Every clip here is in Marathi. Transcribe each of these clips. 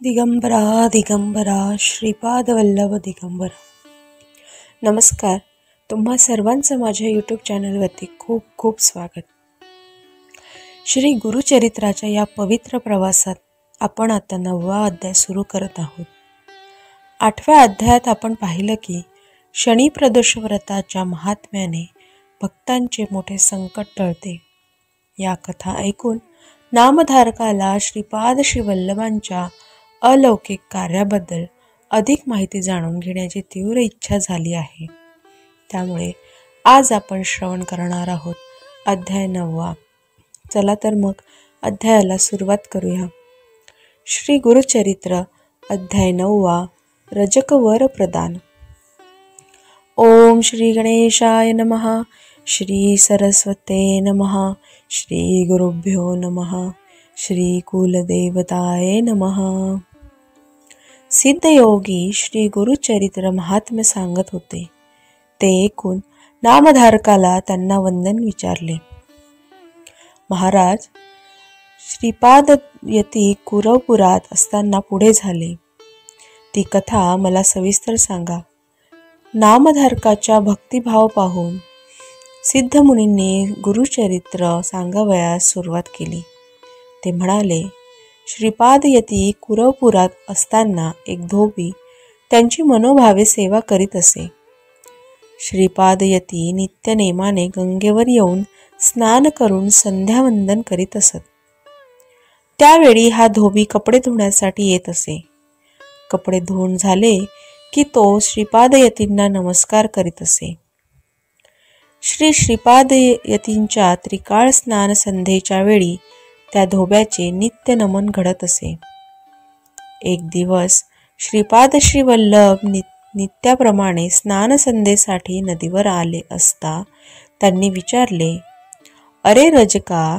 दिगंबरा दिगंबरा श्रीपादवल्लभ दिगंबरा. नमस्कार. तुम्हा सर्वांचं माझ्या यूट्यूब चॅनलवरती खूप खूप स्वागत. श्री गुरुचरित्राच्या या पवित्र प्रवासात आपण आता 9वा अध्याय सुरू करत आहोत. 8व्या अध्यायात आपण पाहिलं की शनी प्रदोष व्रताच्या महात्म्याने भक्तांचे मोठे संकट टळते. या कथा ऐकून नामधारकाला श्रीपाद श्रीवल्लभांच्या अलौकिक कार्याबद्दल अधिक माहिती जाणून घेण्याची तीव्र इच्छा झाली आहे. त्यामुळे आज आपण श्रवण करणार आहोत अध्याय 9वा. चला तर मग अध्यायाला सुरुवात करूया. श्री गुरुचरित्र अध्याय 9वा. रजक वर प्रदान. ओम श्री गणेशाय नमः. श्री सरस्वते नमः. श्री गुरुभ्यो नमः. श्री कुलदेवताय नमः. सिद्धयोगी श्री गुरुचरित्र महात्म्य सांगत होते. ते ऐकून नामधारकाला त्यांना वंदन विचारले. महाराज, श्रीपाद यती कुरवपुरात असताना पुढे झाले ती कथा मला सविस्तर सांगा. नामधारकाच्या भक्तिभाव पाहून सिद्धमुनींनी गुरुचरित्र सांगावयास सुरुवात केली. ते म्हणाले, श्रीपाद यती कुरवपुरात असताना एक धोबी त्यांची मनोभावे सेवा करीत असे. श्रीपाद यती नित्य नेमाने गंगेवर येऊन स्नान करून संध्यावंदन करीत असत. त्यावेळी हा धोबी कपडे धुण्यासाठी येत असे. कपडे धुवून झाले की तो श्रीपाद यतींना नमस्कार करीत असे. श्रीपाद यतींच्या त्रिकाळ स्नान संध्येच्या वेळी त्या धोब्याचे नित्य नमन घडत असे. एक दिवस श्रीपाद श्रीवल्लभ नित्याप्रमाणे स्नान संध्येसाठी नदीवर आले असता त्यांनी विचारले, अरे रजका,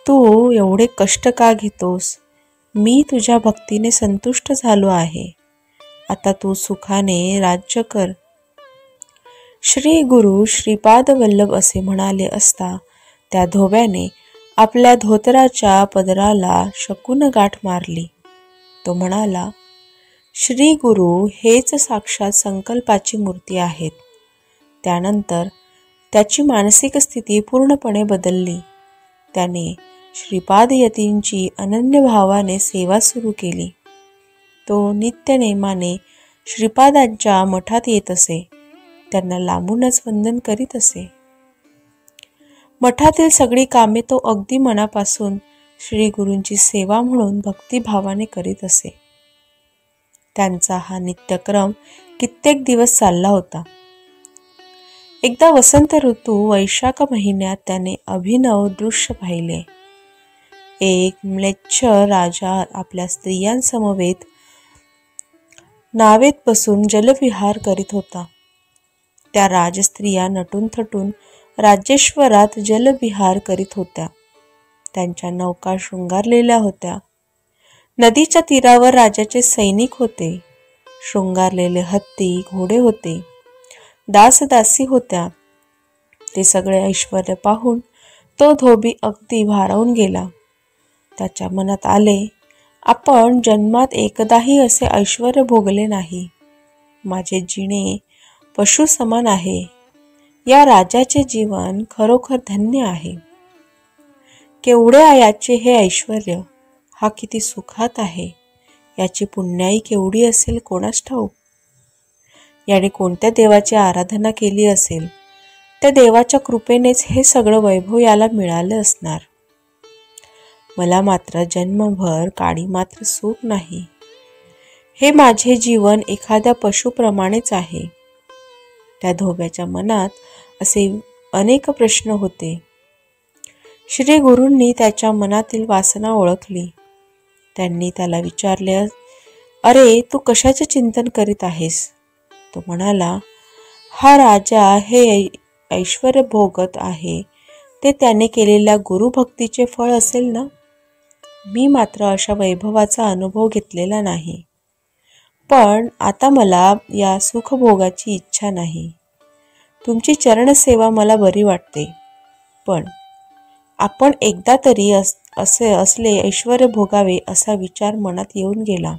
तू एवढे कष्ट का घेतोस? मी तुझ्या भक्तीने संतुष्ट झालो आहे. आता तू सुखाने राज्य कर. श्री गुरु श्रीपाद वल्लभ असे म्हणाले असता त्या धोब्याने आपल्या धोतराच्या पदराला शकून गाठ मारली. तो म्हणाला, श्री गुरु हेच साक्षात संकल्पाची मूर्ती आहेत. त्यानंतर त्याची मानसिक स्थिती पूर्णपणे बदलली. त्याने श्रीपाद यतींची अनन्य भावाने सेवा सुरू केली. तो नित्य नेमाने श्रीपादांच्या मठात येत असे. त्यांना लांबूनच वंदन करीत असे. मठातील सगळी कामे तो अगदी मनापासून श्री गुरूंची सेवा म्हणून भक्तिभावाने करीत असे. त्यांचा हा नित्यक्रम कित्येक दिवस चालला होता. एकदा वसंत ऋतू वैशाख महिन्यात त्याने अभिनव दृश्य पाहिले. एक म्लेच्छ राजा आपल्या स्त्रियांसमवेत नावेत बसून जलविहार करीत होता. त्या राजस्त्रिया नटून थटून राज्येश्वरात जलविहार करीत होत्या. त्यांच्या नौका शृंगारलेल्या होत्या. नदीच्या तीरावर राजाचे सैनिक होते. शृंगारलेले हत्ती, घोडे होते. दासदासी होत्या. ते सगळे ऐश्वर्य पाहून तो धोबी अगदी भारावून गेला. त्याच्या मनात आले, आपण जन्मात एकदाही असे ऐश्वर्य भोगले नाही. माझे जिणे पशु समान आहे. या राजाचे जीवन खरोखर धन्य आहे. केवढे याचे हे ऐश्वर्य, हा किती सुखात आहे. याची पुण्याई केवढी असेल कोणास ठाऊक. याने कोणत्या देवाची आराधना केली असेल. त्या देवाच्या कृपेनेच हे सगळं वैभव याला मिळालं असणार. मला मात्र जन्मभर काडी मात्र सुख नाही. हे माझे जीवन एखाद्या पशुप्रमाणेच आहे. त्या धोब्याच्या मनात असे अनेक प्रश्न होते. श्री गुरूंनी त्याच्या मनातील वासना ओळखली. त्यांनी त्याला विचारले, अरे, तू कशाचे चिंतन करीत आहेस? तो म्हणाला, हा राजा हे ऐश्वर्य भोगत आहे ते त्याने केलेल्या गुरुभक्तीचे फळ असेल ना. मी मात्र अशा वैभवाचा अनुभव घेतलेला नाही. पण आता मला या सुखभोगाची इच्छा नाही. तुमची चरणसेवा मला बरी वाटते. पण आपण एकदा तरी असे असले ऐश्वर्य भोगावे असा विचार मनात येऊन गेला.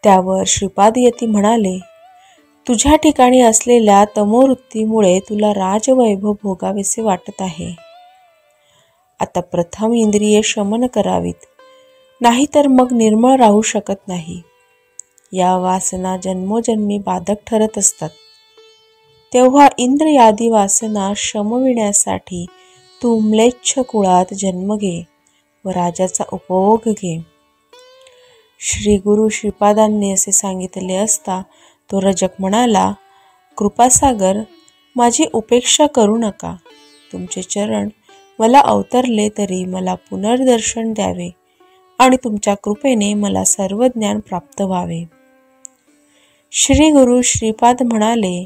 त्यावर श्रीपादयती म्हणाले, तुझ्या ठिकाणी असलेल्या तमोवृत्तीमुळे तुला राजवैभव भोगावेसे वाटत आहे. आता प्रथम इंद्रिये शमन करावीत, नाहीतर मग निर्मळ राहू शकत नाही. या वासना जन्मोजन्मी बाधक ठरत असतात. तेव्हा इंद्रियादी वासना शमविण्यासाठी तू म्लेच्छ कुळात जन्म घे व राजाचा उपभोग घे. श्री गुरु श्रीपादांनी असे सांगितले असता तो रजक म्हणाला, कृपासागर, माझी उपेक्षा करू नका. तुमचे चरण मला अवतरले तरी मला पुनर्दर्शन द्यावे आणि तुमच्या कृपेने मला सर्व ज्ञान प्राप्त व्हावे. श्री गुरु श्रीपाद म्हणाले,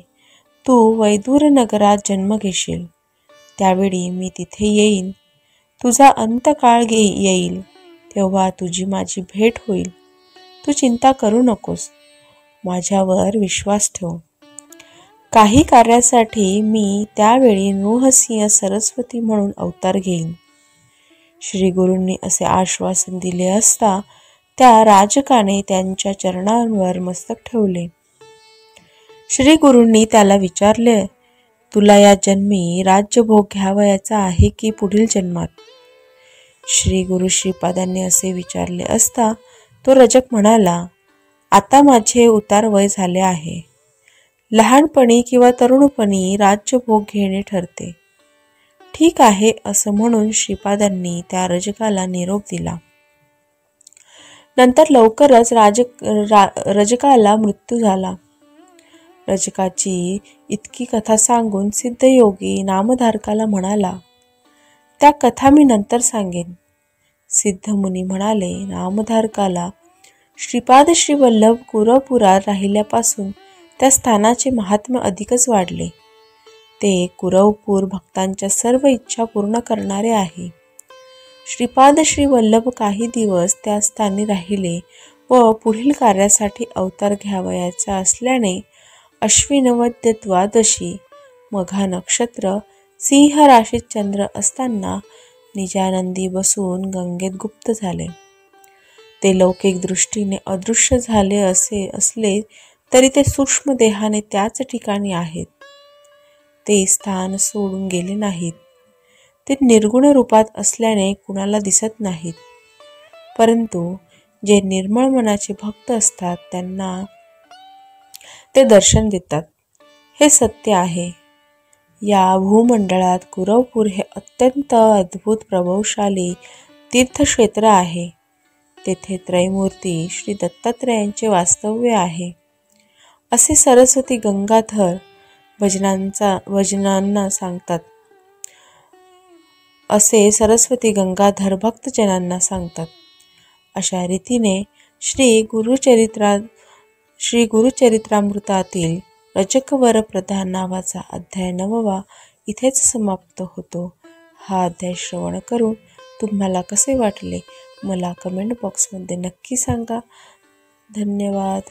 तू वैदूर नगरात जन्म घेशील, त्यावेळी मी तिथे येईन. तुझा अंतकाळ येईल तेव्हा तुझी माझी भेट होईल. तू चिंता करू नकोस, माझ्यावर विश्वास ठेव. काही कार्यासाठी मी त्यावेळी नृहसिंह सरस्वती म्हणून अवतार घेईन. श्री गुरूंनी असे आश्वासन दिले असता त्या राजकाने त्यांच्या चरणांवर मस्तक ठेवले. श्री गुरूंनी त्याला विचारले, तुला या जन्मी राज्यभोग घ्यावयाचा आहे की पुढील जन्मात? श्री गुरु श्रीपादांनी असे विचारले असता तो रजक म्हणाला, आता माझे उतार वय झाले आहे. लहानपणी किंवा तरुणपणी राज्यभोग घेणे ठरते. ठीक आहे असं म्हणून श्रीपादांनी त्या रजकाला निरोप दिला. नंतर लवकरच रजकाला मृत्यू झाला. रजकाची इतकी कथा सांगून सिद्धयोगी नामधारकाला म्हणाला, त्या कथा मी नंतर सांगेन. सिद्धमुनी म्हणाले, नामधारकाला श्रीपाद श्रीवल्लभ कुरवपुरात राहिल्यापासून त्या स्थानाचे महात्म्य अधिकच वाढले. ते कुरवपूर भक्तांच्या सर्व इच्छा पूर्ण करणारे आहे. श्रीपाद श्रीवल्लभ काही दिवस त्या स्थानी राहिले व पुढील कार्यासाठी अवतार घ्यावयाचा असल्याने अश्विनवद्य द्वादशी मघा नक्षत्र सिंह राशीत चंद्र असताना निजानंदी बसून गंगेत गुप्त झाले. ते लौकिक दृष्टीने अदृश्य झाले असले तरी ते सूक्ष्म देहाने त्याच ठिकाणी आहेत. ते स्थान सोडून गेले नाहीत. ते निर्गुण रूपात असल्याने कुणाला दिसत नाहीत, परंतु जे निर्मळ मनाचे भक्त असतात त्यांना ते दर्शन देतात. हे सत्य आहे. या भूमंडळात कुरवपूर हे अत्यंत अद्भुत प्रभावशाली तीर्थक्षेत्र आहे. तेथे त्रयमूर्ती श्री दत्तात्रेयांचे वास्तव्य आहे, असे सरस्वती गंगाधर भजनांना सांगतात. असे सरस्वती गंगाधर भक्तजनांना सांगतात. अशा रीतीने श्री गुरुचरित्रामृतातील रजकवर प्रधान नावाचा अध्याय 9 इथेच समाप्त होतो. हा अध्याय श्रवण करून तुम्हाला कसे वाटले मला कमेंट बॉक्समध्ये नक्की सांगा. धन्यवाद.